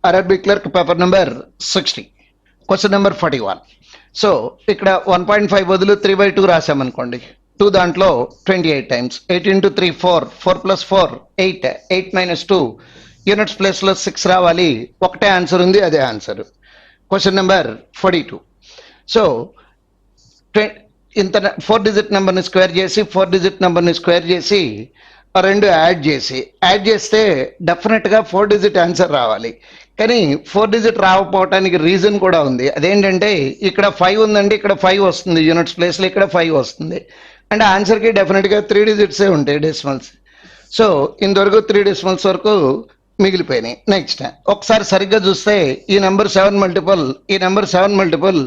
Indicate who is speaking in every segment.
Speaker 1: RRB clerk paper number 60. Question number 41. So ఇక్కడ 1.5 బదులు 3/2 రాసామనుకోండి. 2 దాంట్లో 28 times 8 into 3 4 4 plus 4 8 8 minus 2 units ప్లేస్లో 6 రావాలి. ఒకటే ఆన్సర్ ఉంది, అదే ఆన్సర్. Question number 42. సో ఇంత 4 డిజిట్ నెంబర్ని స్క్వేర్ చేసి 4 డిజిట్ నెంబర్ని స్క్వేర్ చేసి రెండు యాడ్ చేస్తే డెఫినెట్గా 4 డిజిట్ ఆన్సర్ రావాలి. కానీ 4 డిజిట్ రాకపోవటానికి రీజన్ కూడా ఉంది. అదేంటంటే ఇక్కడ 5 ఉందండి, ఇక్కడ 5 వస్తుంది యూనిట్స్ ప్లేస్లో, ఇక్కడ 5 వస్తుంది. అంటే ఆన్సర్కి డెఫినెట్గా 3 డిజిట్సే ఉంటాయి డెసిమల్స్. సో ఇంతవరకు 3 డెసిమల్స్ వరకు మిగిలిపోయినాయి. నెక్స్ట్ ఒకసారి సరిగ్గా చూస్తే ఈ నెంబర్ 7 మల్టిపుల్, ఈ నెంబర్ 7 మల్టిపుల్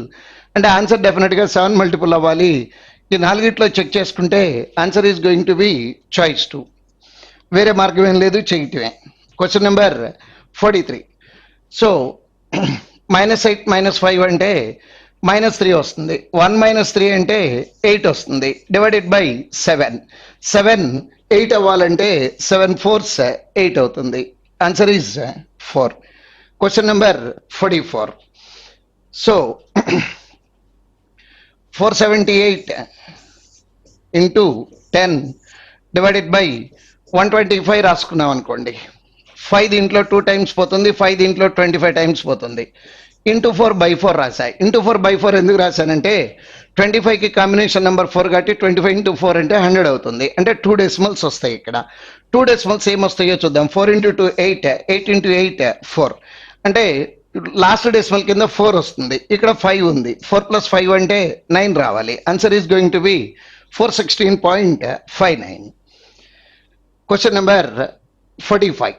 Speaker 1: అంటే ఆన్సర్ డెఫినెట్గా 7 మల్టిపుల్ అవ్వాలి. ఈ నాలుగిట్లో చెక్ చేసుకుంటే answer is going to B choice 2. వేరే మార్గం ఏం లేదు, చేయటమే. Question number 43. సో -8 -5 అంటే -3 వస్తుంది. 1 - 3 అంటే 8 వస్తుంది. Divided by 7. 7 8 అవ్వాలంటే 7 4s 8 అవుతుంది. Answer is 4. Question number 44. So 478 into 10 divided by 125 రాసుకున్నాం అనుకోండి. 5 దీంట్లో 2 టైమ్స్ పోతుంది, 5 దీంట్లో 25 టైమ్స్ పోతుంది. ఇంటూ 4/4 రాశాయి. ఇంటూ 4/4 ఎందుకు రాశానంటే 25కి కాంబినేషన్ నెంబర్ 4 కాబట్టి 25 into 4 అంటే 100 అవుతుంది. అంటే 2 డెసిమల్స్ వస్తాయి. ఇక్కడ 2 డెసిమల్స్ ఏమొస్తాయో చూద్దాం. 4 into 2 8, 8 into 8 4. అంటే లాస్ట్ డెసిమల్ కింద 4 వస్తుంది. ఇక్కడ 5 ఉంది. 4 plus 5 అంటే 9 రావాలి. Answer is going to B 416.59. Question number 45.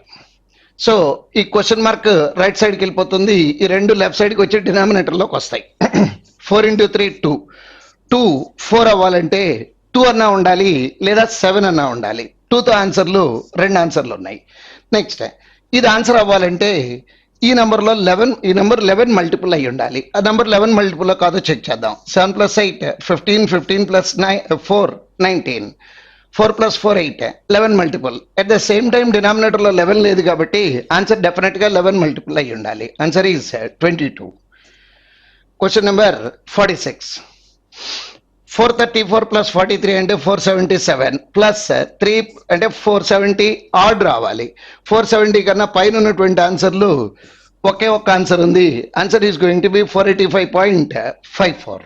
Speaker 1: So ఈ క్వశ్చన్ మార్క్ రైట్ సైడ్కి వెళ్ళిపోతుంది. ఈ రెండు లెఫ్ట్ సైడ్కి వచ్చి డినామినేటర్లోకి వస్తాయి. 4 into 3 2. 2 4 అవ్వాలంటే 2 అన్నా ఉండాలి, లేదా 7 అన్నా ఉండాలి. 2తో ఆన్సర్లు 2 ఆన్సర్లు ఉన్నాయి. నెక్స్ట్ ఇది ఆన్సర్ అవ్వాలంటే ఈ నెంబర్లో 11, ఈ నెంబర్ 11 మల్టిపుల్ అయ్యి ఉండాలి. ఆ నెంబర్ 11 మల్టిపుల్ కాదో చెక్ చేద్దాం. 7 plus 8 15, 15 plus 4 19, 4 plus 4 8, 11 multiple. At the same time డినామినేటర్లో 11 లేదు కాబట్టి ఆన్సర్ డెఫినెట్గా 11 మల్టిపుల్ అయ్యి ఉండాలి. Answer is 22. Question number 46. 434 plus 43 అంటే 477 ప్లస్ 3 అంటే 470 ఆడ్ రావాలి. 470 కన్నా పైన ఉన్నటువంటి ఆన్సర్లు ఒకే ఒక్క ఆన్సర్ ఉంది. Answer is going to B 485.54.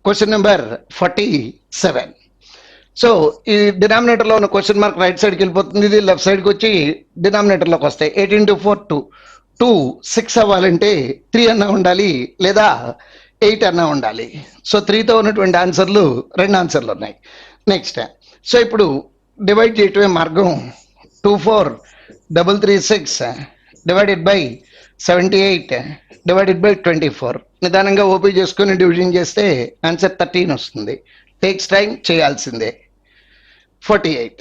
Speaker 1: Question number 47. So ఈ డినామినేటర్లో ఉన్న క్వశ్చన్ మార్క్ రైట్ సైడ్కి వెళ్ళిపోతుంది. ఇది లెఫ్ట్ సైడ్కి వచ్చి డినామినేటర్లోకి వస్తాయి. 8 into 4 2. 2 6 అవ్వాలంటే 3 అన్నా ఉండాలి, లేదా 8 అన్నా ఉండాలి. సో 3తో ఉన్నటువంటి ఆన్సర్లు 2 ఆన్సర్లు ఉన్నాయి. నెక్స్ట్ సో ఇప్పుడు డివైడ్ చేయటమే మార్గం. 24,336 డివైడెడ్ బై 78 డివైడెడ్ బై 24. నిదానంగా ఓపీ చేసుకుని డివిజన్ చేస్తే ఆన్సర్ 13 వస్తుంది. టేక్స్ టైం, చేయాల్సిందే. 48.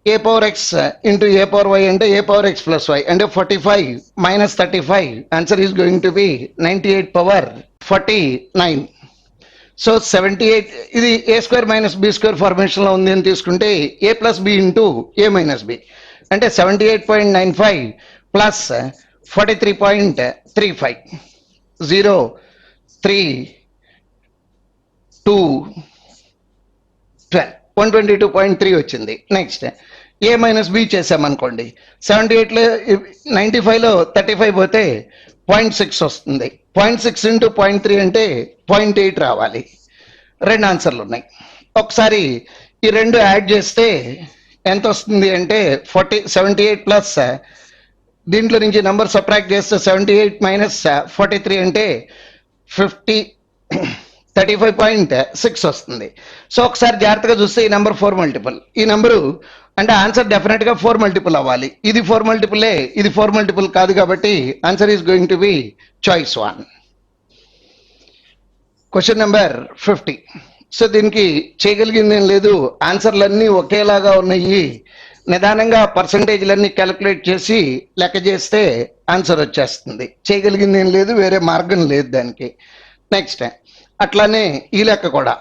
Speaker 1: a power x into a power y అంటే a power x plus y అంటే 45 minus 35. Answer is going to B 98/49. So 78 ఇది a square minus b square ఫార్మేషన్లో ఉంది అని తీసుకుంటే a plus b into a minus b అంటే 78.95 plus 43.35 0 3 2 12 122.3 వచ్చింది. Next ఏ minus B చేసామనుకోండి. 78లో 95లో 35 పోతే 0.6 వస్తుంది. 0.6 into 0.3 అంటే 0.8 రావాలి. 2 ఆన్సర్లు ఉన్నాయి. ఒకసారి ఈ రెండు యాడ్ చేస్తే ఎంత వస్తుంది అంటే 78 ప్లస్ దీంట్లో నుంచి నెంబర్ సబ్ట్రాక్ట్ చేస్తే 78 మైనస్ 43 అంటే 35.6 వస్తుంది. సో ఒకసారి జాగ్రత్తగా చూస్తే ఈ నెంబర్ 4 మల్టిపుల్. ఈ నెంబరు అంటే ఆన్సర్ డెఫినెట్గా 4 మల్టిపుల్ అవ్వాలి. ఇది 4 మల్టిపులే, ఇది 4 మల్టిపుల్ కాదు కాబట్టి answer is going to B choice 1. Question number 50. So దీనికి చేయగలిగింది ఏం లేదు, ఆన్సర్లన్నీ ఒకేలాగా ఉన్నాయి. నిదానంగా పర్సంటేజ్లన్నీ క్యాలిక్యులేట్ చేసి లెక్క చేస్తే ఆన్సర్ వచ్చేస్తుంది. చేయగలిగింది ఏం లేదు, వేరే మార్గం లేదు దానికి. నెక్స్ట్ అట్లానే ఈ లెక్క కూడా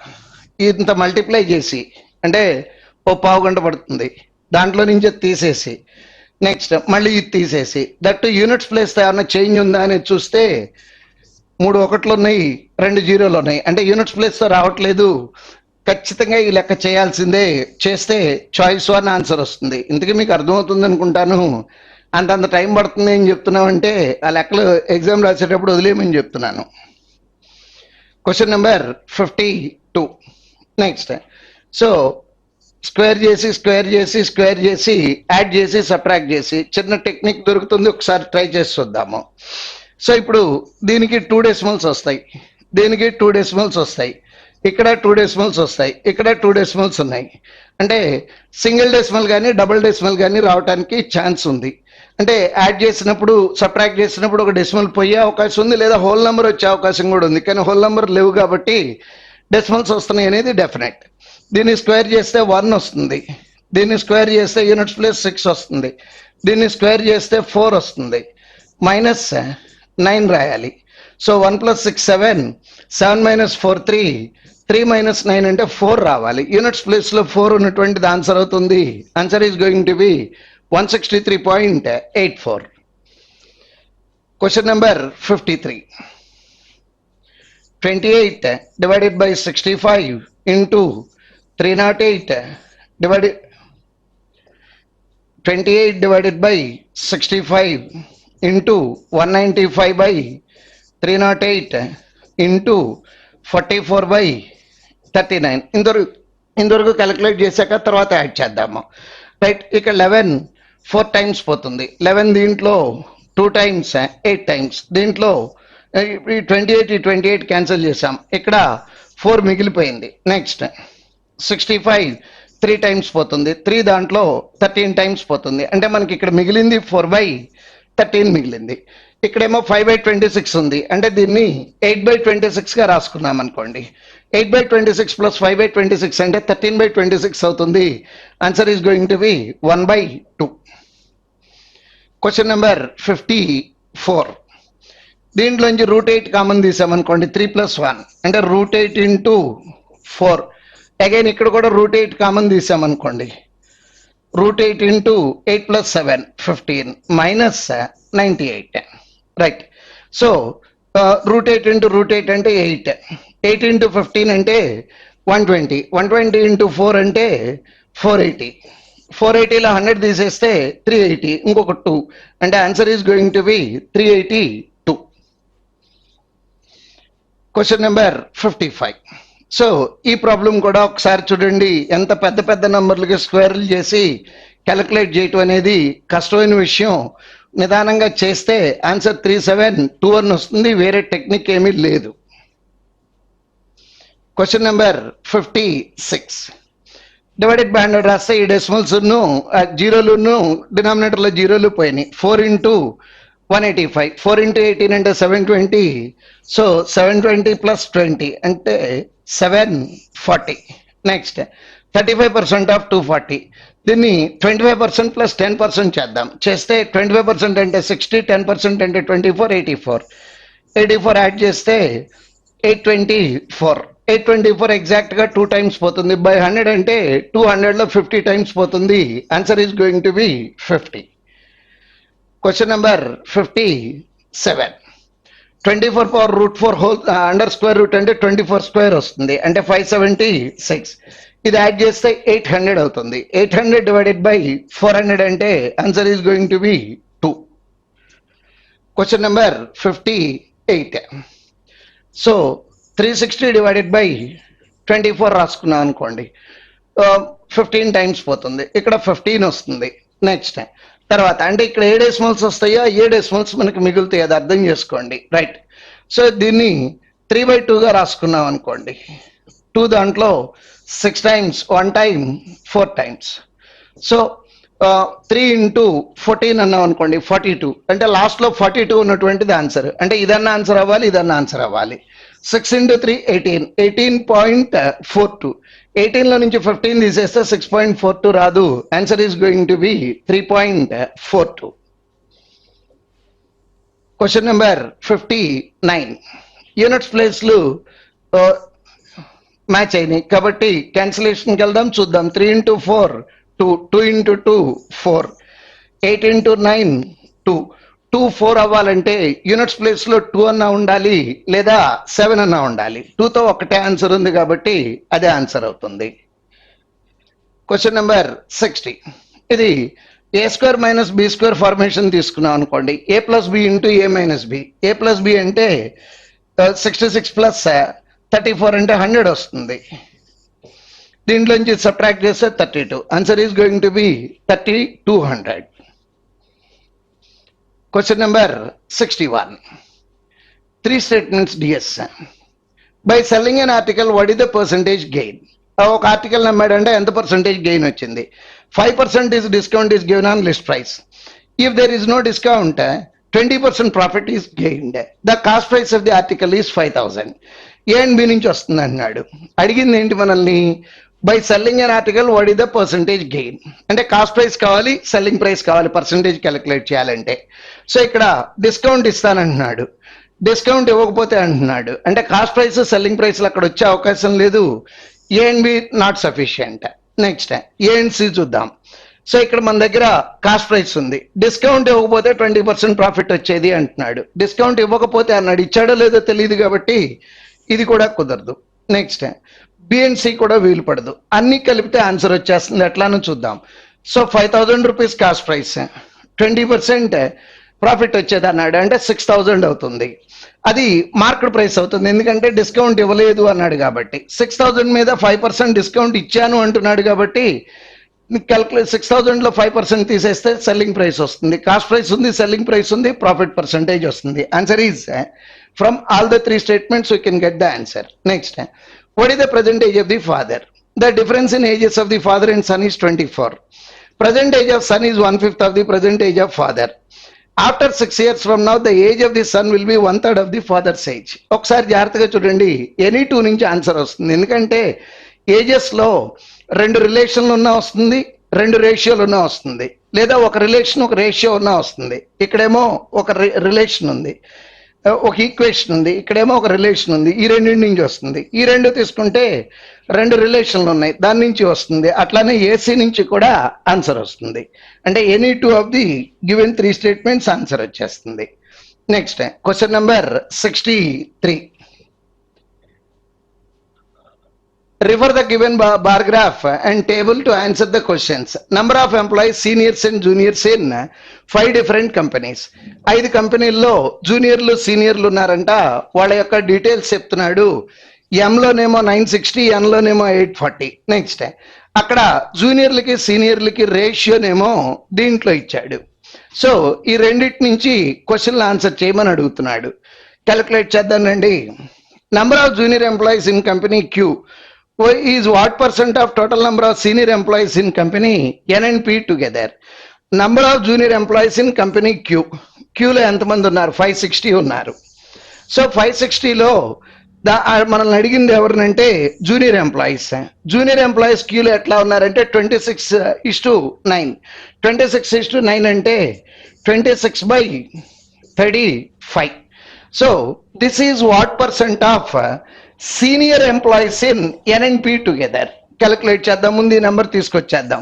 Speaker 1: ఇంత మల్టిప్లై చేసి అంటే ఓ పావు గంట పడుతుంది, దాంట్లో నుంచి తీసేసి నెక్స్ట్ మళ్ళీ ఇది తీసేసి దట్ యూనిట్స్ ప్లేస్ ఏమైనా చేంజ్ ఉందా అనేది చూస్తే 3 1లు ఉన్నాయి, 2 0లు ఉన్నాయి, అంటే యూనిట్స్ ప్లేస్ తో రావట్లేదు. ఖచ్చితంగా ఈ లెక్క చేయాల్సిందే, చేస్తే చాయిస్ 1 ఆన్సర్ వస్తుంది. ఇంతకీ మీకు అర్థమవుతుంది అనుకుంటాను. అంతంత టైం పడుతుంది అని చెప్తున్నామంటే ఆ లెక్కలు ఎగ్జామ్ రాసేటప్పుడు వదిలేయమని చెప్తున్నాను. Question number 52. Next so square చేసి యాడ్ చేసి సబ్ట్రాక్ట్ చేసి చిన్న టెక్నిక్ దొరుకుతుంది, ఒకసారి ట్రై చేసి చూద్దాము. సో ఇప్పుడు దీనికి 2 డెసిమల్స్ వస్తాయి, దీనికి 2 డెసిమల్స్ వస్తాయి, ఇక్కడ 2 డెసిమల్స్ వస్తాయి, ఇక్కడ 2 డెసిమల్స్ ఉన్నాయి. అంటే సింగిల్ డెసిమల్ కానీ డబుల్ డెసిమల్ కానీ రావడానికి ఛాన్స్ ఉంది. అంటే యాడ్ చేసినప్పుడు సబ్ట్రాక్ట్ చేసినప్పుడు ఒక డెసిమల్ పోయే అవకాశం ఉంది, లేదా హోల్ నెంబర్ వచ్చే అవకాశం కూడా ఉంది. కానీ హోల్ నెంబర్ లేవు కాబట్టి డెసిమల్స్ వస్తున్నాయి అనేది డెఫినెట్. దీన్ని స్క్వేర్ చేస్తే 1 వస్తుంది, దీన్ని స్క్వేర్ చేస్తే యూనిట్స్ ప్లేస్ 6 వస్తుంది, దీన్ని స్క్వేర్ చేస్తే 4 వస్తుంది, -9 రాయాలి. సో 1 + 6 7, 7 - 4 3, 3 - 9 అంటే 4 రావాలి. యూనిట్స్ ప్లేస్ లో 4 ఉన్నటువంటిది ఆన్సర్ అవుతుంది. Answer is going to B 163.84. Question number 53. 28 divided by 65 into 308 divided 28 divided by 65 into 195 by 308 into 44 by 39. ఇంతవరకు క్యాలిక్యులేట్ చేశాక తర్వాత యాడ్ చేద్దాము. రైట్, ఇక్కడ 11 4 టైమ్స్ పోతుంది, 11 దీంట్లో 2 టైమ్స్ 8 టైమ్స్, దీంట్లో 28 క్యాన్సిల్ చేసాం, ఇక్కడ 4 మిగిలిపోయింది. నెక్స్ట్ 65 3 టైమ్స్ పోతుంది, 3 దాంట్లో 13 టైమ్స్ పోతుంది, అంటే మనకి ఇక్కడ మిగిలింది 4/13 మిగిలింది. ఇక్కడేమో 5/26 ఉంది, అంటే దీన్ని 8/26 గా రాసుకున్నాం అనుకోండి. 8/26 + 5/26 అంటే 13/26 అవుతుంది. Answer is going to B 1/2. Question number 54. దీంట్లోంచి √8 కామన్ తీసామనుకోండి, 3 + 1 అంటే √8 into 4. అగైన్ ఇక్కడ కూడా √8 కామన్ తీసామనుకోండి, √8 into 8 + 7 15 -98. రైట్, సో √8 into √8 అంటే 8, 8 into 15 అంటే 120, 120 into 4 అంటే 480, 480లో 100 తీసేస్తే 380, ఇంకొక 2 అంటే answer is going to B 382. Question number 55. So ఈ ప్రాబ్లం కూడా ఒకసారి చూడండి. ఎంత పెద్ద పెద్ద నంబర్లకి స్క్వేర్లు చేసి క్యాలిక్యులేట్ చేయటం అనేది కష్టమైన విషయం. నిదానంగా చేస్తే ఆన్సర్ 3721 వస్తుంది, వేరే టెక్నిక్ ఏమీ లేదు. Question number 56. డివైడెడ్ బై 100 రాస్తే ఈ డెసిమల్స్ జీరోలు డినామినేటర్లో జీరోలు పోయినాయి. 4 into 185, 4 into 18 అంటే 720. సో 720 + 20 అంటే 740. Next 35% of 240. దీన్ని 25% + 10% చేద్దాం. చేస్తే 25% అంటే 60, 10% అంటే 24, 84 యాడ్ చేస్తే 824. 824 ఎగ్జాక్ట్ గా 2 టైమ్స్ పోతుంది. బై 100 అంటే 200లో 50 టైమ్స్ పోతుంది. Answer is going to B 50. Question number 57. 24 power √4 whole under square root అంటే 24 స్క్వేర్ వస్తుంది, అంటే 576. ఇది యాడ్ చేస్తే 800 అవుతుంది. 800 డివైడెడ్ బై 400 అంటే answer is going to B 2. Question number 58. So 360 divided by 24 రాసుకున్నాం అనుకోండి, 15 టైమ్స్ పోతుంది, ఇక్కడ 15 వస్తుంది. నెక్స్ట్ తర్వాత అంటే ఇక్కడ ఏ డెసిమల్స్ వస్తాయో ఏ డెసిమల్స్ మనకి మిగులుతాయి, అది అర్థం చేసుకోండి. రైట్, సో దీన్ని 3/2గా రాసుకున్నాం అనుకోండి. 2 దాంట్లో 6 times, 1 time 4 times. So 3 into 14 అన్నాం అనుకోండి, 42 అంటే లాస్ట్ లో 42 ఉన్నటువంటిది ఆన్సర్. అంటే ఇదన్నా ఆన్సర్ అవ్వాలి, ఇదన్నా ఆన్సర్ అవ్వాలి. 6 into 3 18, 18.42. 18లో నుంచి 15 తీసేస్తే 6.42 రాదు. Answer is going to B 3.42. Question number 59. Units ప్లేస్లు మ్యాచ్ అయినాయి కాబట్టి క్యాన్సిలేషన్కి వెళ్దాం, చూద్దాం. 3 into 4 2, 2 into 2 4. 8 into 9 2. 2 4 అవ్వాలంటే యూనిట్స్ ప్లేస్ లో 2 అన్నా ఉండాలి లేదా 7 అన్నా ఉండాలి. 2తో ఒకటే ఆన్సర్ ఉంది కాబట్టి అదే ఆన్సర్ అవుతుంది. Question number 60. ఇది A square minus B square formation తీసుకున్నాం అనుకోండి. A plus B into A minus B. A plus B అంటే 66 ప్లస్ 34 అంటే 100 వస్తుంది. దీంట్లోంచి సబ్ట్రాక్ట్ చేస్తే 32. Answer is going to be 3200. Question number 61. 3 statements డిఎస్. By selling an article what is the percentage gain. ఒక article అమ్మాడంటే ఎంత పర్సంటేజ్ గెయిన్ వచ్చింది. 5% is discount is given on list price. If there is no discount, 20% profit is gained. The cost price of the article is 5000. A and B నుంచి వస్తుంది అన్నాడు. అడిగింది ఏంటి మనల్ని? By selling an article what is the percentage gain. అంటే cost price కావాలి, selling price కావాలి percentage calculate చేయాలంటే. సో ఇక్కడ డిస్కౌంట్ ఇస్తానంటున్నాడు. డిస్కౌంట్ ఇవ్వకపోతే అంటున్నాడు. అంటే కాస్ట్ ప్రైస్ సెల్లింగ్ ప్రైస్లు అక్కడ వచ్చే అవకాశం లేదు. A and B not sufficient. Next A and C చూద్దాం. సో ఇక్కడ మన దగ్గర కాస్ట్ ప్రైస్ ఉంది. డిస్కౌంట్ ఇవ్వకపోతే 20% ప్రాఫిట్ వచ్చేది అంటున్నాడు. డిస్కౌంట్ ఇవ్వకపోతే అన్నాడు. ఇచ్చాడో లేదో తెలియదు కాబట్టి ఇది కూడా కుదరదు. నెక్స్ట్ బి అండ్ సి కూడా వీలు పడదు. అన్ని కలిపితే ఆన్సర్ వచ్చేస్తుంది. ఎట్లానో చూద్దాం. So 5000 rupees cost price, 20% profit వచ్చేది అన్నాడు. అంటే 6000 అవుతుంది. అది మార్కెట్ ప్రైస్ అవుతుంది. ఎందుకంటే డిస్కౌంట్ ఇవ్వలేదు అన్నాడు కాబట్టి. 6000 మీద 5% డిస్కౌంట్ ఇచ్చాను అంటున్నాడు కాబట్టి క్యాల్కులేట్ 6000లో 5% తీసేస్తే సెల్లింగ్ ప్రైస్ వస్తుంది. కాస్ట్ ప్రైస్ ఉంది, సెల్లింగ్ ప్రైస్ ఉంది, ప్రాఫిట్ పర్సంటేజ్ వస్తుంది. Answer is from all the 3 statements we can get the answer. Next what is the present age of the father. The difference in ages of the father and son is 24. Present age of son is 1/5 of the present age of father. After 6 years from now, the age of the son will be 1/3 of the father's age. ఒకసారి జాగ్రత్తగా చూడండి. Any 2 నుంచి answer వస్తుంది. ఎందుకంటే ages లో 2 రిలేషన్లు ఉన్నా వస్తుంది, 2 రేషియోలు ఉన్నా వస్తుంది, లేదా ఒక రిలేషన్ ఒక రేషియో ఉన్నా వస్తుంది. ఇక్కడేమో ఒక రిలేషన్ ఉంది, ఒక ఈక్వేషన్ ఉంది, ఇక్కడేమో ఒక రిలేషన్ ఉంది. ఈ రెండింటి నుంచి వస్తుంది. ఈ రెండు తీసుకుంటే 2 రిలేషన్లు ఉన్నాయి, దాని నుంచి వస్తుంది. అట్లానే ఏసీ నుంచి కూడా ఆన్సర్ వస్తుంది. అంటే any 2 of the given 3 statements answer వచ్చేస్తుంది. Next question number 63. Refer the given bar graph and table to answer the questions. Number of employees, seniors and juniors in 5 different companies. 5 కంపెనీల్లో జూనియర్లు సీనియర్లు ఉన్నారంట. వాళ్ళ యొక్క డీటెయిల్స్ చెప్తున్నాడు. ఎంలోనేమో 960, ఎన్లోనేమో 840. Next అక్కడ జూనియర్లకి సీనియర్లకి రేషియోనేమో దీంట్లో ఇచ్చాడు. సో ఈ రెండింటి నుంచి క్వశ్చన్లు ఆన్సర్ చేయమని అడుగుతున్నాడు. క్యాలిక్యులేట్ చేద్దానండి. Number of junior employees in company Q is what percent of total number of senior employees in company N and P together. Number of junior employees in company Q. Q లో ఎంతమంది ఉన్నారు? 560 ఉన్నారు. So 560లో మనల్ని అడిగింది ఎవరినంటే junior employees. Junior employees క్యూలో ఎట్లా ఉన్నారంటే 26:9. 26:9 అంటే 26/35. So this is what percent of senior employees in N and P together. Calculate చేద్దాం. ముందు ఈ నెంబర్ తీసుకొచ్చేద్దాం.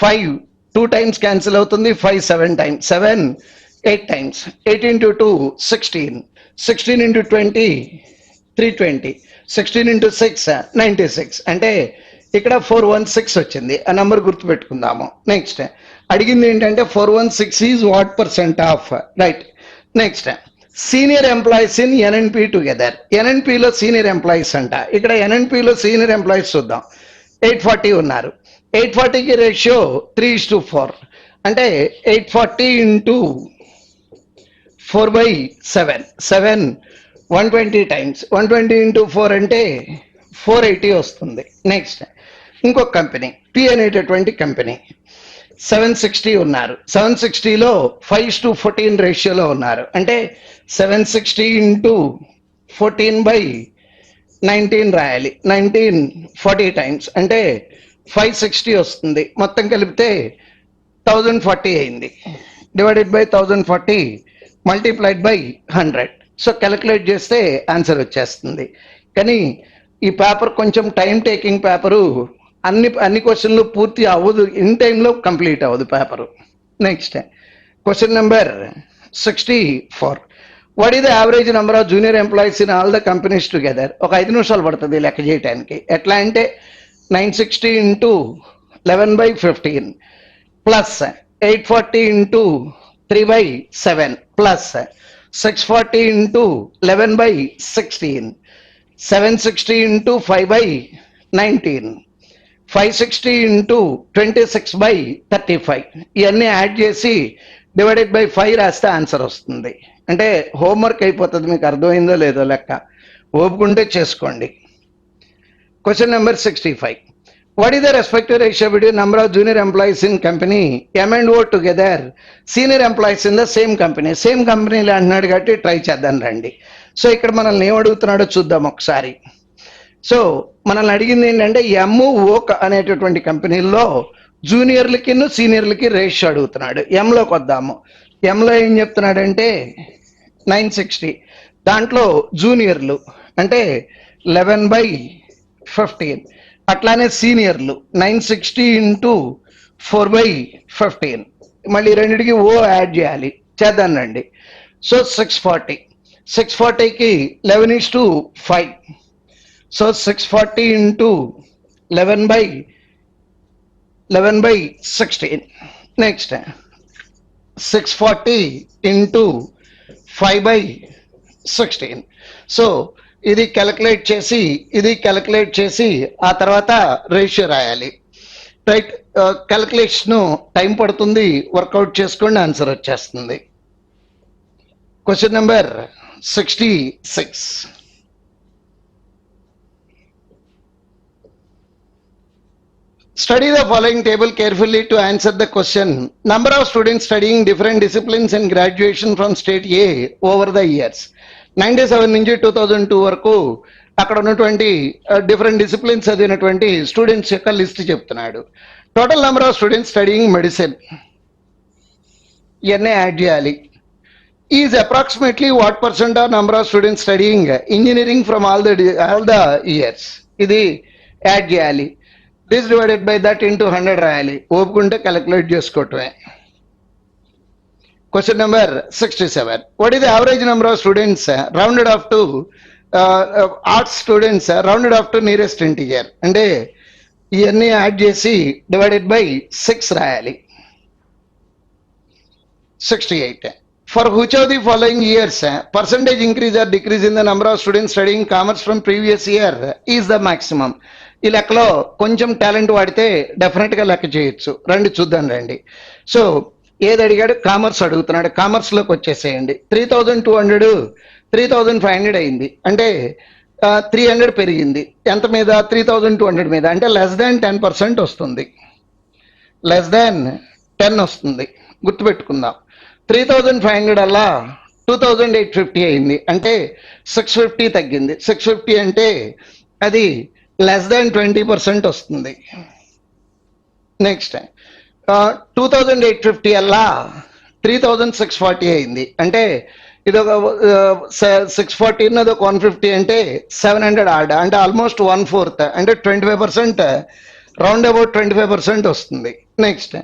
Speaker 1: 5 2 టైమ్స్ క్యాన్సిల్ అవుతుంది. 5 7 times, 7 8 times, 8 into 2 16, 16 into 20 320, 16 into 6 96. అంటే ఇక్కడ 416 వచ్చింది. ఆ నెంబర్ గుర్తుపెట్టుకుందాము. నెక్స్ట్ అడిగింది ఏంటంటే 416 is what percent of, right. Next senior employees in NNP together. ఎన్ఎన్పిలో సీనియర్ ఎంప్లాయీస్ అంట. ఇక్కడ ఎన్ఎన్పిలో సీనియర్ ఎంప్లాయీస్ చూద్దాం. 840 ఉన్నారు. 840కి రేషియో 3:4. అంటే 840 into 4/7, 7 120 టైమ్స్, 120 into 4 అంటే 480 వస్తుంది. నెక్స్ట్ ఇంకొక కంపెనీ పి అనేటటువంటి కంపెనీ 760 ఉన్నారు. 760లో 5:14 రేషియోలో ఉన్నారు. అంటే 760 into 14/19 రాయాలి. 19 40 టైమ్స్ అంటే 560 వస్తుంది. మొత్తం కలిపితే 1040 అయింది. Divided by 1040 multiplied by 100. So calculate చేస్తే ఆన్సర్ వచ్చేస్తుంది. కానీ ఈ పేపర్ కొంచెం టైం టేకింగ్ పేపరు. అన్ని క్వశ్చన్లు పూర్తి అవ్వదు, ఇన్ టైంలో కంప్లీట్ అవ్వదు paper. Next question number 64. What is the average number of junior employees in all the companies together? ఒక 5 నిమిషాలు పడుతుంది లెక్క చేయడానికి. ఎట్లా అంటే 960 into 11/15 plus 840 into 3/7 plus 640 into 11/16 760 into 5/19 560 into 26/35 ఇవన్నీ యాడ్ చేసి డివైడెడ్ బై 5 రాస్తే ఆన్సర్ వస్తుంది. అంటే హోంవర్క్ అయిపోతుంది. మీకు అర్థమైందో లేదో లెక్క ఓపుకుంటే చేసుకోండి. Question number 65. What is the respective ratio between number of junior employees in company M&O together senior employees in the same company? Same కంపెనీలో అంటున్నాడు కాబట్టి ట్రై చేద్దాం రండి. సో ఇక్కడ మనల్ని ఏం అడుగుతున్నాడో చూద్దాం ఒకసారి. సో మనల్ని అడిగింది ఏంటంటే MO అనేటటువంటి కంపెనీల్లో జూనియర్లకి సీనియర్లకి రేషియో అడుగుతున్నాడు. ఎంలోకి వద్దాము. ఎంలో ఏం చెప్తున్నాడంటే 960, దాంట్లో జూనియర్లు అంటే 11/15, అట్లానే సీనియర్లు 960 ఇంటూ 4/15, మళ్ళీ రెండింటికి ఓ యాడ్ చేయాలి. చేద్దాం రండి. సో 640కి 11:5. So 640 into 11/16. Next 640 into 5/16. So ఇది క్యాలిక్యులేట్ చేసి ఆ తర్వాత రేషియో రాయాలి. రైట్, క్యాలిక్యులేషన్ టైం పడుతుంది, వర్కౌట్ చేసుకోండి, ఆన్సర్ వచ్చేస్తుంది. Question number 66. Study the following table carefully to answer the question. Number of students studying different disciplines in graduation from state A over the years. 97 నుంచి 2002 వరకు అక్కడ ఉన్నటువంటి different disciplines చదివినటువంటి students యొక్క list చెప్తున్నాడు. Total number of students studying medicine ఇవన్నీ add చేయాలి. Is approximately what percent of number of students studying engineering from all the years? ఇది యాడ్ చేయాలి. This divided by that into 100 రాయాలి. ఓపుకుంటే calculate చేసుకోవటమే. Question number 67. What is the average number of students rounded off to arts students rounded off to nearest integer? అంటే ఇవన్నీ add చేసి divided by 6 రాయాలి. 68. For which of the following years percentage increase or decrease in the number of students studying commerce from previous year is the maximum? ఈ లెక్కలో కొంచెం talent వాడితే definite గా లెక్క చేయొచ్చు. రండి చూద్దాం రండి. సో ఏది అడిగాడు? కామర్స్ అడుగుతున్నాడు. కామర్స్ లోకి వచ్చేసేయండి. 3200 3500 అయింది. అంటే 300 పెరిగింది. ఎంత మీద? 3200 మీద. అంటే <10% వస్తుంది. <10 వస్తుంది. గుర్తుపెట్టుకుందాం. 3500 అలా 2850 అయింది. అంటే 650 తగ్గింది. 650 అంటే అది <20% వస్తుంది. నెక్స్ట్ 2850 అలా 3640 అయింది. అంటే ఇది ఒక 640 అది ఒక 150 అంటే 700 ఆడ, అంటే ఆల్మోస్ట్ 1/4, అంటే 25%, రౌండ్ అబౌట్ 25% వస్తుంది. నెక్స్ట్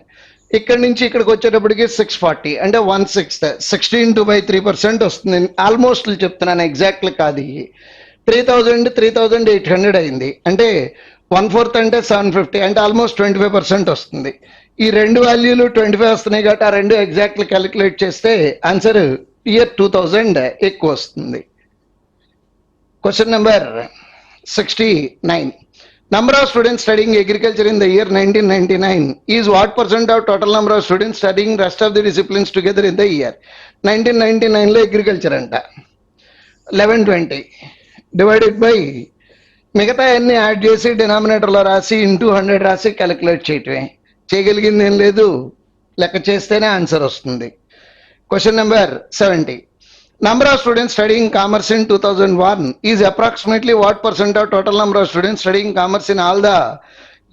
Speaker 1: ఇక్కడ నుంచి ఇక్కడికి వచ్చేటప్పటికి 640 అంటే 1/6, 16/3% వస్తుంది. ఆల్మోస్ట్ చెప్తున్నాను, ఎగ్జాక్ట్లీ కాదు. 3800 అయింది. అంటే 1/4 అంటే 750, అంటే ఆల్మోస్ట్ 25% వస్తుంది. ఈ రెండు వాల్యూలు 25 వస్తున్నాయి కాబట్టి ఆ రెండు ఎగ్జాక్ట్లీ క్యాలిక్యులేట్ చేస్తే ఆన్సర్ ఇయర్ 2000 ఎక్కువ వస్తుంది. Question number 69. Number of students studying agriculture in the year 1999 is what percent of total number of students studying rest of the disciplines together in the year? 1999 లో agriculture అంట 1120 divided by మిగతా అన్ని add చేసి డినామినేటర్లో రాసి into 100 రాసి calculate చేయటమే. చేయగలిగింది ఏం లేదు, లెక్క చేస్తేనే ఆన్సర్ వస్తుంది. Question number 70. Number of students studying commerce in 2001 is approximately what percent of total number of students studying commerce in all the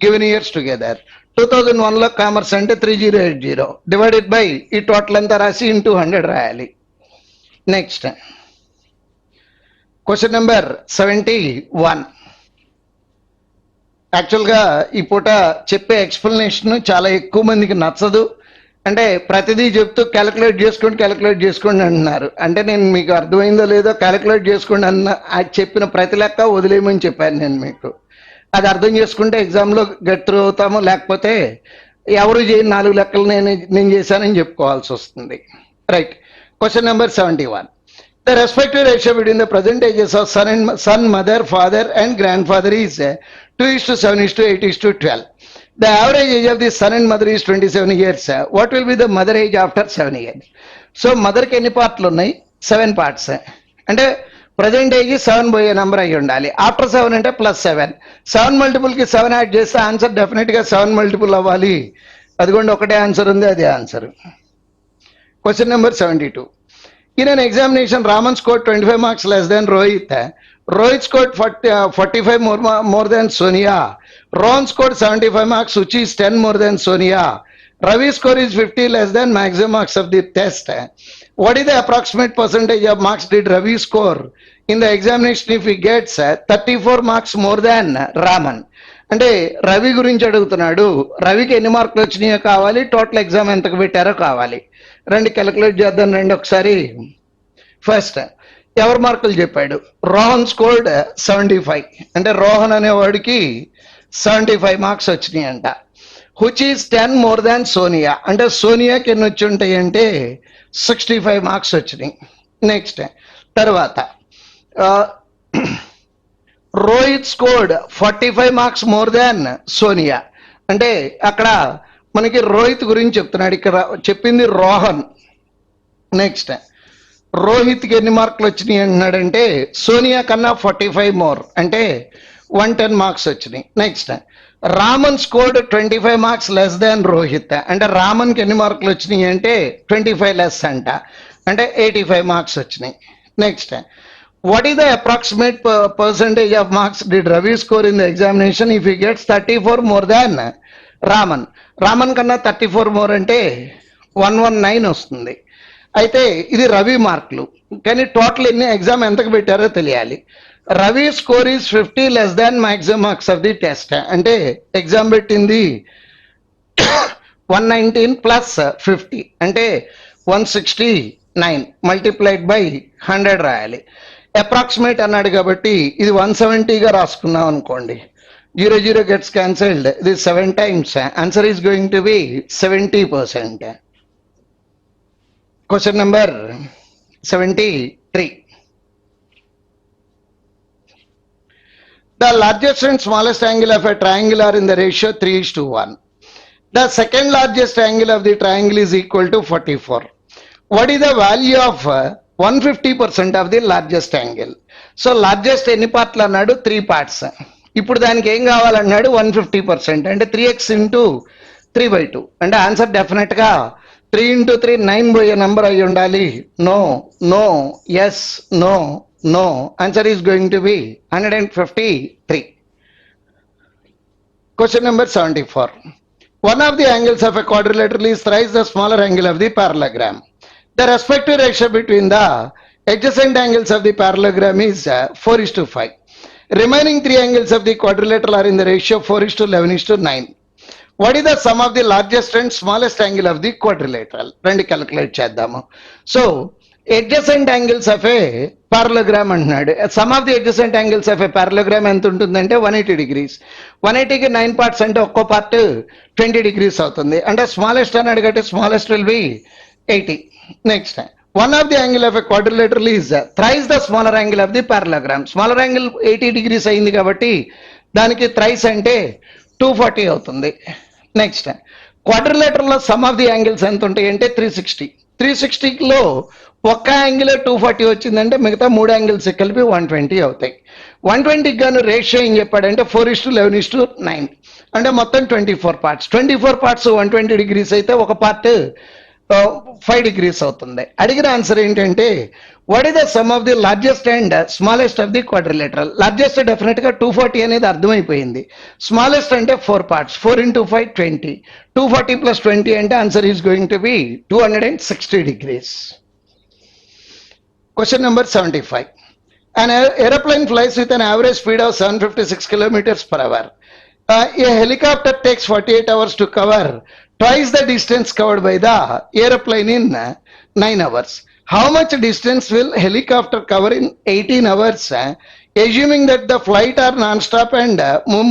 Speaker 1: given years together? 2001 లో కామర్స్ అంటే 3080 డివైడెడ్ బై ఈ టోటల్ అంతా రాసి ఇంటూ 100 రాయాలి. Next question number 71. యాక్చువల్గా ఈ పూట చెప్పే ఎక్స్ప్లెనేషన్ చాలా ఎక్కువ మందికి నచ్చదు. అంటే ప్రతిదీ చెప్తూ క్యాలిక్యులేట్ చేసుకోండి అంటున్నారు. అంటే నేను మీకు అర్థమైందో లేదో క్యాలిక్యులేట్ చేసుకోండి చెప్పిన ప్రతి లెక్క వదిలేయమని చెప్పాను నేను మీకు. అది అర్థం చేసుకుంటే ఎగ్జామ్లో గెట్ త్రూ అవుతాము, లేకపోతే ఎవరు చేయని 4 లెక్కలు నేను చేశానని చెప్పుకోవాల్సి వస్తుంది. Right. Question number 71. The respective ratio between the percentages of son, mother, father and grandfather is 2:7:8:12. The average age of the son and mother is 27 years. What will be the mother age after 7 years? So mother కి ఎన్ని పార్ట్లు ఉన్నాయి? 7 parts. అంటే present age 7 పోయే number అయ్యి ఉండాలి. After 7 అంటే +7. 7 మల్టిపుల్కి 7 add చేస్తే answer డెఫినెట్గా 7 మల్టిపుల్ అవ్వాలి. అదిగోండి ఒకటే ఆన్సర్ ఉంది, అదే answer. Question number 72. In an examination, Raman scored 25 marks less than Rohit. Rohit scored 45 more than Sonia. Rohan scored 75 marks, which is 10 more than Sonia. Ravi's score is 50 less than maximum marks of the test. What is the approximate percentage of marks did Ravi score in the examination if he gets 34 marks more than Raman? అంటే రవి గురించి అడుగుతున్నాడు. రవికి ఎన్ని మార్కులు వచ్చినాయో కావాలి, total exam ఎంతకు పెట్టారో కావాలి. రండి క్యాలిక్యులేట్ చేద్దాం రండి ఒకసారి. ఫస్ట్ ఎవరు మార్కులు చెప్పాడు? రోహన్ స్కోర్డ్ 75. అంటే రోహన్ అనేవాడికి 75 మార్క్స్ వచ్చినాయి అంట. హుచ్ ఈస్ 10 మోర్ దాన్ సోనియా. అంటే సోనియాకి ఎన్ని వచ్చి ఉంటాయి అంటే 65 మార్క్స్ వచ్చినాయి. నెక్స్ట్ తర్వాత Rohit scored 45 marks more than Sonia. అంటే అక్కడ మనకి రోహిత్ గురించి చెప్తున్నాడు, ఇక్కడ చెప్పింది రోహన్. నెక్స్ట్ రోహిత్కి ఎన్ని మార్కులు వచ్చినాయి అంటున్నాడంటే సోనియా కన్నా 45 మోర్, అంటే 110 మార్క్స్ వచ్చినాయి. Next Raman scored 25 marks less than Rohit. అంటే రామన్కి ఎన్ని మార్కులు వచ్చినాయి అంటే 25 లెస్ అంట, అంటే 85 మార్క్స్ వచ్చినాయి. Next what is the approximate percentage of marks did Ravi score in the examination if he gets 34 more than Raman? Raman కన్నా 34 మోర్ అంటే 119 వస్తుంది. అయితే ఇది రవి మార్కులు, కానీ టోటల్ ఎన్ని ఎగ్జామ్ ఎంతకు పెట్టారో తెలియాలి. Ravi score is 50 less than maximum marks of the test. అంటే ఎగ్జామ్ పెట్టింది 119 ప్లస్ 50 అంటే 169 మల్టిప్లైడ్ బై 100 రాయాలి. అప్రాక్సిమేట్ అన్నాడు కాబట్టి ఇది 170గా రాసుకున్నాం అనుకోండి. 0 గెట్స్ క్యాన్సిల్డ్. ఇది 7 times. Answer is going to B 70%. Question number 73. The largest and smallest angle of a triangle are in the ratio 3:1. The second largest angle of the triangle is equal to 44. What is the value of 150% of the largest angle? So largest ఎన్ని పార్ట్లు అన్నాడు? 3 parts. ఇప్పుడు దానికి ఏం కావాలన్నాడు? 150%. అంటే 3x into 3/2. అంటే answer డెఫినెట్గా 3 into 3 9 పోయే నెంబర్ అయి ఉండాలి. No no yes no no. Answer is going to be 153. Question number 74. One of the angles of a quadrilateral is thrice the smaller angle of the parallelogram. The respective ratio between the adjacent angles of the parallelogram is 4:5. Remaining 3 angles of the quadrilateral are in the ratio 4:11:9. What is the sum of the largest and smallest angle of the quadrilateral? రండి calculate చేద్దాము. So adjacent angles of a parallelogram అంటున్నాడు. Some of the adjacent angles of a parallelogram ఎంత ఉంటుందంటే 180 degrees. 180కి 9 parts అంటే ఒక్కో part 20 degrees అవుతుంది. అంటే smallest అని అడిగితే smallest will be 80. Next one of the angle of a quadrilateral is thrice the smaller angle of the parallelogram. smaller angle 80 degrees అయింది కాబట్టి దానికి thrice అంటే 240 అవుతుంది. నెక్స్ట్ క్వాడ్రిలేటరల్ లో సమ్ ఆఫ్ ది యాంగిల్స్ ఎంత ఉంటాయి అంటే 360. 360లో ఒక్క యాంగిల్ 240 వచ్చిందంటే మిగతా 3 యాంగిల్స్ కలిపి 120 అవుతాయి. 120కి గాను రేషియో ఏం చెప్పాడంటే 4:11:9. అంటే మొత్తం 24 పార్ట్స్. 24 పార్ట్స్ 120 degrees అయితే ఒక పార్ట్ 5 degrees అవుతుంది. అడిగిన ఆన్సర్ ఏంటంటే what is the sum of the largest and smallest of the quadrilateral. Largest definite గా 240 అనేది అర్థమైపోయింది. స్మాలెస్ట్ అంటే 4 పార్ట్స్. 4 into 5 20. 240 plus 20 అంటే answer is going to B 260 degrees. Question number 75. An aeroplane flies with an average speed of 756 kilometers per hour. A helicopter takes 48 hours to cover twice the distance covered by the aeroplane in 9 hours. How much distance will helicopter cover in 18 hours, assuming that the flight are non-stop and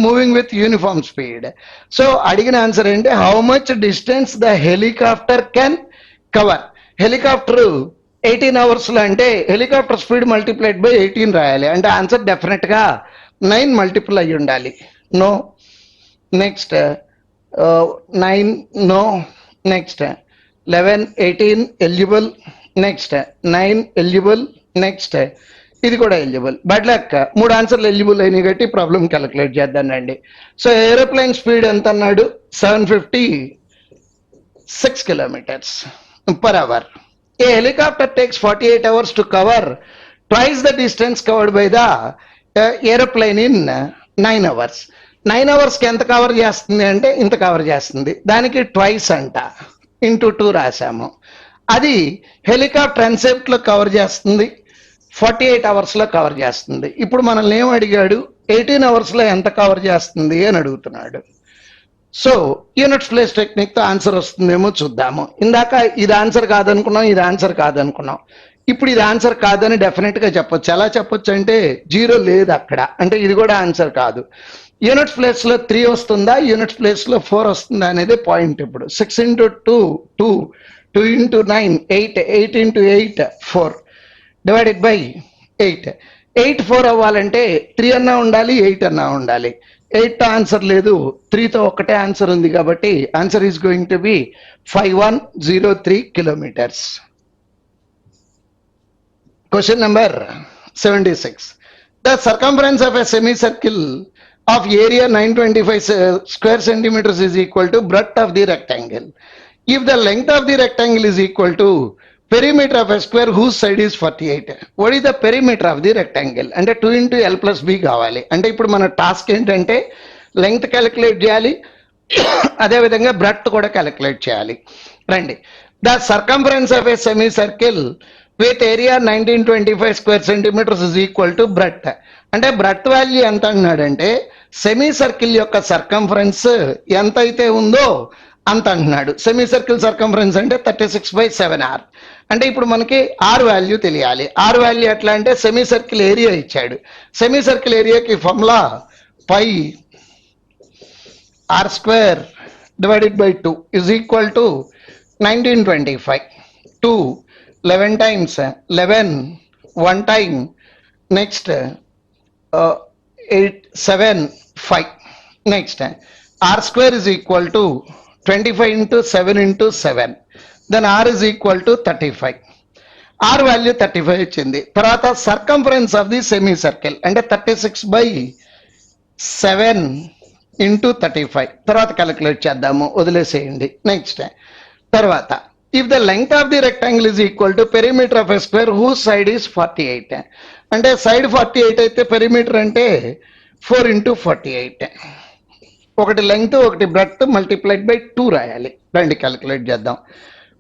Speaker 1: moving with uniform speed? So అడిగిన answer ఏంటి, how much distance the helicopter can cover. Helicopter 18 hours లో అంటే helicopter speed multiplied by 18 రాయాలి, అంటే answer definite గా 9 multiple అయ్యి ఉండాలి. No. Next 9 no. Next 11 18 eligible. Next 9 eligible. Next ఇది కూడా ఎలిజిబుల్. బట్ లక్ 3 ఆన్సర్లు ఎలిజిబుల్ అయినాయి కాబట్టి ప్రాబ్లం క్యాలిక్యులేట్ చేద్దానండి. సో ఏరోప్లేన్ స్పీడ్ ఎంత అన్నాడు, 756 kilometers per hour. A helicopter takes 48 hours to cover twice the distance covered by the aeroplane in 9 hours. 9 అవర్స్కి ఎంత కవర్ చేస్తుంది అంటే ఇంత కవర్ చేస్తుంది, దానికి ట్వైస్ అంట, ఇంటూ 2 రాసాము. అది హెలికాప్టర్ ఎన్సెప్ట్లో కవర్ చేస్తుంది, 48 అవర్స్లో కవర్ చేస్తుంది. ఇప్పుడు మనల్ని ఏం అడిగాడు, 18 అవర్స్లో ఎంత కవర్ చేస్తుంది అని అడుగుతున్నాడు. సో యూనిట్స్ ప్లేస్ టెక్నిక్తో ఆన్సర్ వస్తుందేమో చూద్దాము. ఇందాక ఇది ఆన్సర్ కాదనుకున్నాం, ఇది ఆన్సర్ కాదనుకున్నాం. ఇప్పుడు ఇది ఆన్సర్ కాదని డెఫినెట్గా చెప్పొచ్చు. ఎలా చెప్పొచ్చు అంటే 0 లేదు అక్కడ, అంటే ఇది కూడా ఆన్సర్ కాదు. యూనిట్స్ ప్లేస్లో 3 వస్తుందా, యూనిట్స్ ప్లేస్లో 4 వస్తుందా అనేది పాయింట్. ఇప్పుడు 6 into 2 2, 2 into 9 8, 8 into 8 4 divided by 8. 8 4 అవ్వాలంటే 3 అన్నా ఉండాలి, 8 అన్నా ఉండాలి. 8తో ఆన్సర్ లేదు, 3తో ఒకటే ఆన్సర్ ఉంది కాబట్టి answer is going to B 5103 kilometers. Question number 76. The circumference of a semicircle of area 925 square centimeters is equal to breadth of the rectangle. If the length of the rectangle is equal to perimeter of a square whose side is 48, what is the perimeter of the rectangle? అంటే 2 into L plus B కావాలి. అంటే ఇప్పుడు మన task ఏంటంటే length calculate చేయాలి, అదేవిధంగా breadth కూడా calculate చేయాలి. రండి. The circumference of A semi circle with area 1925 square centimeters is equal to breadth. అంటే బ్రెడ్త్ వాల్యూ ఎంత అన్నాడంటే సెమీ సర్కిల్ యొక్క సర్కంఫరెన్స్ ఎంత అయితే ఉందో అంత అంటున్నాడు. సెమీ సర్కిల్ సర్కంఫరెన్స్ అంటే 36/7r. అంటే ఇప్పుడు మనకి ఆర్ వాల్యూ తెలియాలి. ఆర్ వాల్యూ ఎట్లా అంటే సెమీ సర్కిల్ ఏరియా ఇచ్చాడు. సెమీ సర్కిల్ ఏరియాకి formula pi R square divided by 2 is equal to 1925. 2 11 times 11 1 time. Next 8 7 5. Next R square is equal to 25 into 7 into 7. Then R is equal to 35. R value 35 వచ్చింది. తర్వాత circumference of the semi circle అంటే 36/7 into 35. తర్వాత calculate చేద్దాము, వదిలేసేయండి. Next తర్వాత if the length of the rectangle is equal to perimeter of a square whose side is 48. అంటే side 48 అయితే perimeter అంటే 4 into 48. ఒకటి లెంగ్త్ ఒకటి బ్రెడ్త్ మల్టిప్లైడ్ బై 2 రాయాలి. రండి క్యాలిక్యులేట్ చేద్దాం.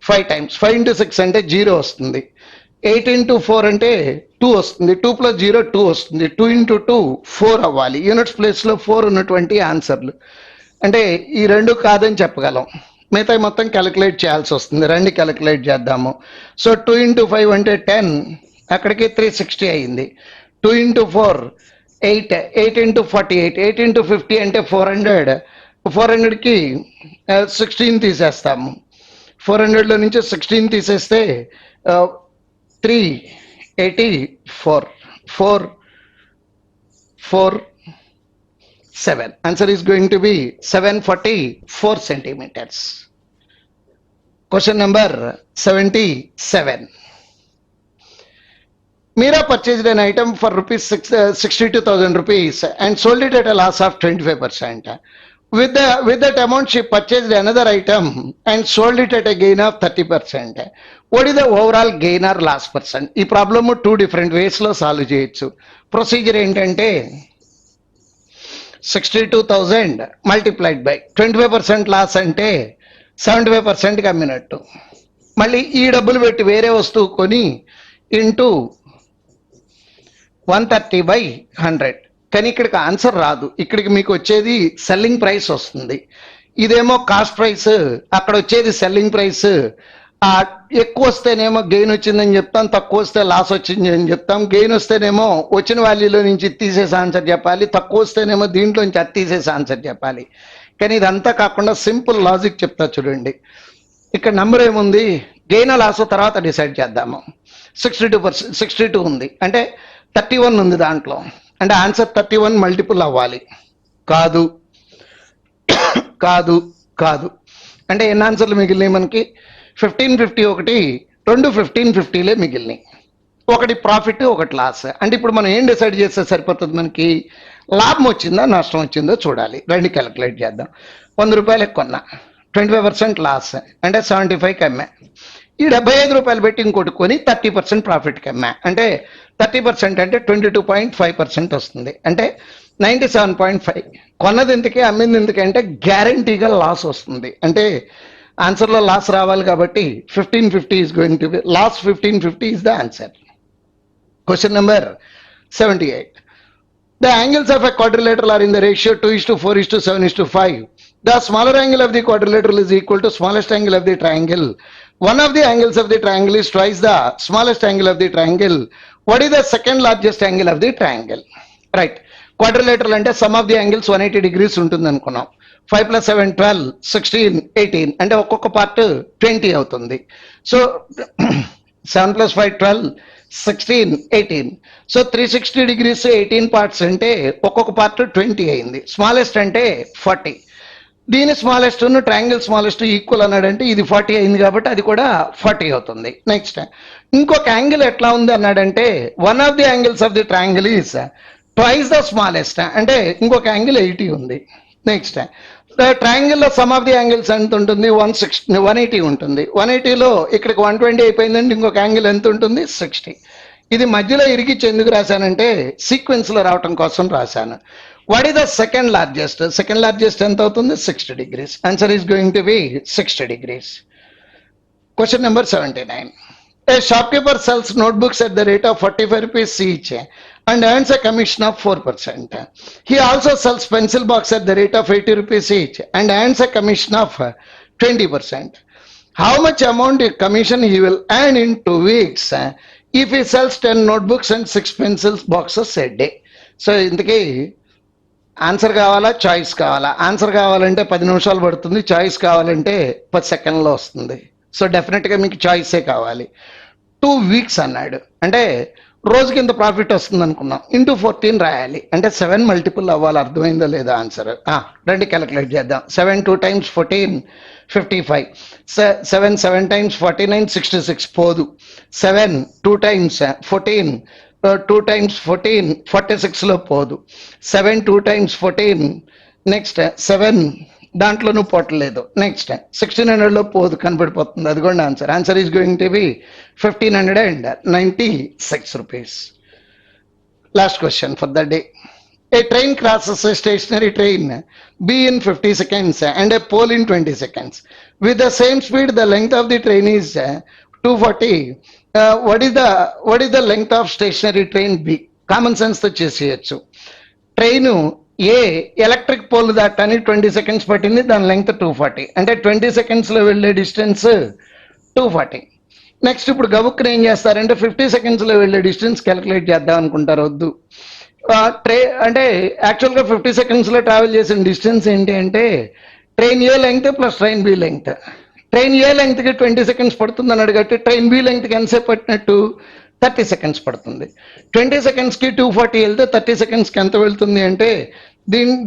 Speaker 1: 5 times 5 into 6 అంటే 0 వస్తుంది. 8 into 4 అంటే 2 వస్తుంది. 2 plus 0 2 వస్తుంది. 2 into 2 4 అవ్వాలి. యూనిట్స్ ప్లేస్లో 4 ఉన్నటువంటి ఆన్సర్లు అంటే ఈ రెండు కాదని చెప్పగలం, మిగతా మొత్తం క్యాలిక్యులేట్ చేయాల్సి వస్తుంది. రండి క్యాలిక్యులేట్ చేద్దాము. సో 2 into 5 అంటే 10, అక్కడికి 360 అయింది. 2 into 4 8, 8 into 48, 8 into 50 అంటే 400. 400కి 16 తీసేస్తాము. 400లో నుంచి 16 తీసేస్తే 384. 4 4 7. Answer is going to be 744 centimeters. Question number 77. Mira purchased an item for ₹62,000 and sold it at a loss of 25%. With that amount, she purchased another item and sold it at a gain of 30%. What is the overall gain or loss percent? ఈ problem 2 different ways లో solve చేయొచ్చు. Procedure ఏంటంటే 62,000 multiplied by 25% loss అంటే 75% అమ్మినట్టు. మళ్ళీ ఈ డబ్బులు పెట్టి వేరే వస్తువు కొని ఇంటూ 130/100. కానీ ఇక్కడికి ఆన్సర్ రాదు, ఇక్కడికి మీకు వచ్చేది సెల్లింగ్ ప్రైస్ వస్తుంది. ఇదేమో కాస్ట్ ప్రైస్, అక్కడ వచ్చేది సెల్లింగ్ ప్రైస్. ఎక్కువ వస్తేనేమో గెయిన్ వచ్చిందని చెప్తాం, తక్కువ వస్తే లాస్ వచ్చింది అని చెప్తాం. గెయిన్ వస్తేనేమో వచ్చిన వాల్యూలో నుంచి తీసేసి ఆన్సర్ చెప్పాలి, తక్కువ వస్తేనేమో దీంట్లో నుంచి అది తీసేసి ఆన్సర్ చెప్పాలి. కానీ ఇదంతా కాకుండా సింపుల్ లాజిక్ చెప్తా చూడండి. ఇక్కడ నెంబర్ ఏముంది, గెయిన్ లాస్ తర్వాత డిసైడ్ చేద్దాము. 62 ఉంది అంటే 31 ఉంది దాంట్లో, అంటే ఆన్సర్ 31 మల్టిపుల్ అవ్వాలి. కాదు కాదు కాదు అంటే ఎన్ని ఆన్సర్లు మిగిలినాయి మనకి? 1550 ఒకటి, 2 1550లే మిగిలినాయి. ఒకటి ప్రాఫిట్, ఒకటి లాస్. అంటే ఇప్పుడు మనం ఏం డిసైడ్ చేస్తే సరిపోతుంది మనకి? లాభం వచ్చిందా నష్టం వచ్చిందో చూడాలి. రెండు క్యాలిక్యులేట్ చేద్దాం. 100 రూపాయలకు కొన్నా, 25% లాస్ అంటే 75కి అమ్మా. ఈ 75 రూపాయలు పెట్టి ఇంకోటి కొని 30% ప్రాఫిట్కి అమ్మా. అంటే 30% అంటే 22.5% వస్తుంది, అంటే 97.5. కొన్నది ఎందుకే, అమ్మింది ఎందుకంటే గ్యారంటీగా లాస్ వస్తుంది. అంటే ఆన్సర్లో లాస్ రావాలి కాబట్టి 1550 is going to be loss. 1550 is the answer. Question number 78. The angles of a quadrilateral are in the ratio 2:4:7:5. The smaller angle of the quadrilateral is equal to smallest angle of the triangle. One of the angles of the triangle is twice the smallest angle of the triangle. What is the second largest angle of the triangle? Right. Quadrilateral అంటే sum of the angles 180 degrees ఉంటుంది అనుకున్నాం. 5 + 7 12, 16 18 అంటే ఒక్కొక్క part 20 అవుతుంది. So 7 + 5 12, 16 18. So 360 degrees 18 parts అంటే ఒక్కొక్క part 20 అయింది. Smallest అంటే 40. దీని స్మాలెస్ట్ ట్రయాంగిల్ స్మాలెస్ట్ ఈక్వల్ అన్నాడంటే ఇది 40 అయింది కాబట్టి అది కూడా 40 అవుతుంది. నెక్స్ట్ ఇంకొక యాంగిల్ ఎట్లా ఉంది అన్నాడంటే one of the angles of the triangle is twice the smallest, అంటే ఇంకొక యాంగిల్ 80 ఉంది. నెక్స్ట్ ట్రయాంగిల్లో సమ్ ఆఫ్ ది యాంగిల్స్ ఎంత ఉంటుంది? 180 ఉంటుంది. 180లో ఇక్కడికి 120 అయిపోయిందంటే ఇంకొక యాంగిల్ ఎంత ఉంటుంది? 60. ఇది మధ్యలో ఇరిగిచ్చి ఎందుకు రాశానంటే సీక్వెన్స్లో రావటం కోసం రాశాను. What is the second largest? Second largest ఎంత అవుతుంది? 60 degrees. Answer is going to B 60 degrees. Question number 79. A shopkeeper sells notebooks at the rate of 45 rupees each and earns a commission of 4%. He also sells pencil box at the rate of 80 rupees each and earns a commission of 20%. How much amount of commission he will earn in 2 weeks if he sells 10 notebooks and 6 pencil boxes a day? So ఇంతకీ answer కావాలా, choice కావాలా? Answer కావాలంటే 10 నిమిషాలు పడుతుంది, choice కావాలంటే 10 సెకండ్లో వస్తుంది. So డెఫినెట్గా మీకు చాయిసే కావాలి. 2 weeks అన్నాడు అంటే రోజుకి ఇంత ప్రాఫిట్ వస్తుంది అనుకున్నాం. ఇంటూ 14 రాయాలి, అంటే 7 మల్టిపుల్ అవ్వాలి. అర్థమైందో లేదో ఆన్సర్? రండి క్యాలిక్యులేట్ చేద్దాం. 7 2 times 14 55. 7 7 times 49 66 పోదు. 7 2 times 14 2 times 14 46లో పోదు. 7 2 times 14 నెక్స్ట్ 7 దాంట్లోనూ పోవట్లేదు. నెక్స్ట్ 1600లో పోదు, కనబడిపోతుంది. అది కూడా answer. Answer is going to B 1596 rupees. Last question for the day. A train crosses a stationary train B in 50 seconds and a pole in 20 seconds. With the same speed, the length of the train is 240. What is the length of stationary train B? Common sense తో చేసేయచ్చు. Train ఏ electric pole దాటని 20 seconds పట్టింది, దాని length 240, అంటే 20 secondsలో వెళ్ళే distance 240. Next ఇప్పుడు గబుక్కున ఏం చేస్తారంటే 50 secondsలో వెళ్ళే డిస్టెన్స్ క్యాలిక్యులేట్ చేద్దాం అనుకుంటారు. వద్దు. అంటే యాక్చువల్గా 50 secondsలో ట్రావెల్ చేసిన డిస్టెన్స్ ఏంటి అంటే train A length plus train B length. Train A లెంగ్త్కి 20 seconds పడుతుంది అన్నాడు కాబట్టి ట్రైన్ బి లెంగ్త్కి ఎంతసేపు పట్టినట్టు 30 seconds పడుతుంది. 20 secondsకి 240 వెళ్తే 30 secondsకి ఎంత వెళ్తుంది అంటే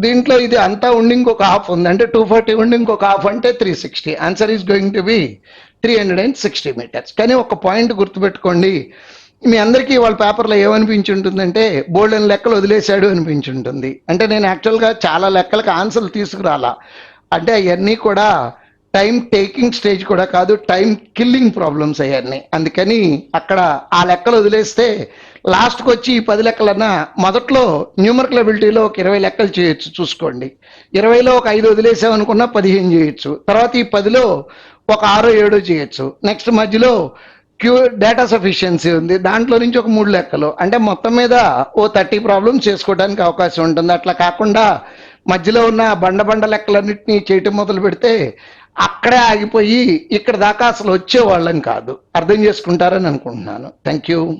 Speaker 1: దీంట్లో ఇది అంతా ఉండి ఇంకొక హాఫ్ ఉంది, అంటే 240 ఉండి ఇంకొక హాఫ్ అంటే 360. Answer is going to B 360 meters. కానీ ఒక పాయింట్ గుర్తుపెట్టుకోండి, మీ అందరికీ వాళ్ళ పేపర్లో ఏమనిపించి ఉంటుందంటే బోల్డెన్ లెక్కలు వదిలేశాడు అనిపించి ఉంటుంది. అంటే నేను యాక్చువల్గా చాలా లెక్కలకు ఆన్సర్లు తీసుకురాలా, అంటే అవన్నీ కూడా టైం టేకింగ్ స్టేజ్ కూడా కాదు, టైం కిల్లింగ్ ప్రాబ్లమ్స్ అవన్నీ. అందుకని అక్కడ ఆ లెక్కలు వదిలేస్తే లాస్ట్కి వచ్చి ఈ 10 లెక్కలన్నా మొదట్లో న్యూమరికల్ అబిలిటీలో ఒక 20 లెక్కలు చేయొచ్చు. చూసుకోండి, 20లో ఒక 5 వదిలేసామనుకున్నా 15 చేయొచ్చు. తర్వాత ఈ 10లో ఒక 6 7 చేయొచ్చు. నెక్స్ట్ మధ్యలో డేటా సఫిషియన్సీ ఉంది, దాంట్లో నుంచి ఒక 3 లెక్కలు, అంటే మొత్తం మీద ఓ 30 ప్రాబ్లమ్స్ చేసుకోవడానికి అవకాశం ఉంటుంది. అట్లా కాకుండా మధ్యలో ఉన్న ఆ బండ లెక్కలన్నింటినీ చేయటం మొదలు పెడితే అక్కడే ఆగిపోయి ఇక్కడ దాకా అసలు వచ్చేవాళ్ళం కాదు. అర్థం చేసుకుంటారని అనుకుంటున్నాను. Thank you.